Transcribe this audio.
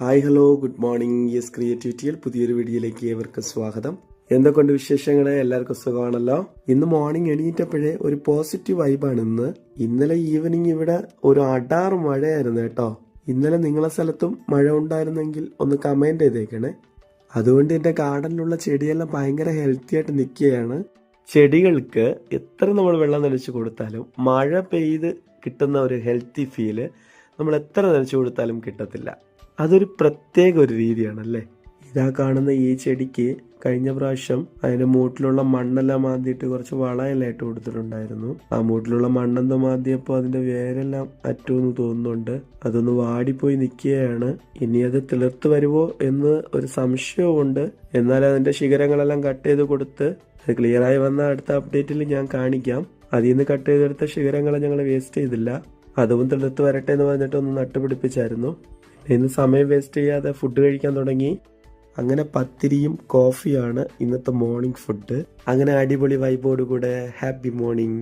Hi hello good morning. Yes ക്രിയേറ്റിവിറ്റിയിൽ പുതിയൊരു വീഡിയോയിലേക്ക് ഏവർക്കും സ്വാഗതം. എന്തൊക്കെയുണ്ട് വിശേഷങ്ങള്? എല്ലാവർക്കും സുഖമാണല്ലോ. ഇന്ന് മോർണിംഗ് എണീറ്റപ്പോഴേ ഒരു പോസിറ്റീവ് വൈബാണ് ഇന്ന്. ഇന്നലെ ഈവനിങ് ഇവിടെ ഒരു അടാറ് മഴയായിരുന്നു കേട്ടോ. ഇന്നലെ നിങ്ങളെ സ്ഥലത്തും മഴ ഉണ്ടായിരുന്നെങ്കിൽ ഒന്ന് കമന്റ് ചെയ്തേക്കണേ. അതുകൊണ്ട് എൻ്റെ ഗാർഡനിലുള്ള ചെടിയെല്ലാം ഭയങ്കര ഹെൽത്തി ആയിട്ട് നിൽക്കുകയാണ്. ചെടികൾക്ക് എത്ര നമ്മൾ വെള്ളം നനച്ചു കൊടുത്താലും മഴ പെയ്ത് കിട്ടുന്ന ഒരു ഹെൽത്തി ഫീല് നമ്മൾ എത്ര നനച്ചു കൊടുത്താലും കിട്ടത്തില്ല. അതൊരു പ്രത്യേക ഒരു രീതിയാണല്ലേ. ഇതാ കാണുന്ന ഈ ചെടിക്ക് കഴിഞ്ഞ പ്രാവശ്യം അതിന്റെ മൂട്ടിലുള്ള മണ്ണെല്ലാം മാന്തിയിട്ട് കുറച്ച് വളമെല്ലാം ഇട്ട് കൊടുത്തിട്ടുണ്ടായിരുന്നു. ആ മൂട്ടിലുള്ള മണ്ണെന്തോ മാന്തിയപ്പോൾ അതിന്റെ വേരെല്ലാം അറ്റുമെന്ന് തോന്നുന്നുണ്ട്. അതൊന്ന് വാടിപ്പോയി നിൽക്കുകയാണ്. ഇനി അത് തിളിർത്ത് വരുമോ എന്ന് ഒരു സംശയവുമുണ്ട്. എന്നാൽ അതിന്റെ ശിഖരങ്ങളെല്ലാം കട്ട് ചെയ്ത് കൊടുത്ത് അത് ക്ലിയറായി വന്ന അടുത്ത അപ്ഡേറ്റിൽ ഞാൻ കാണിക്കാം. അതിൽ നിന്ന് കട്ട് ചെയ്തെടുത്ത ശിഖരങ്ങളെ ഞങ്ങൾ വേസ്റ്റ് ചെയ്തില്ല. അതും തിളിർത്ത് വരട്ടെ എന്ന് പറഞ്ഞിട്ട് ഒന്ന് നട്ടുപിടിപ്പിച്ചായിരുന്നു. ഇന്ന് സമയം വേസ്റ്റ് ചെയ്യാതെ ഫുഡ് കഴിക്കാൻ തുടങ്ങി. അങ്ങനെ പത്തിരിയും കോഫിയാണ് ഇന്നത്തെ മോർണിംഗ് ഫുഡ്. അങ്ങനെ അടിപൊളി വൈബോട് കൂടെ ഹാപ്പി മോർണിംഗ്.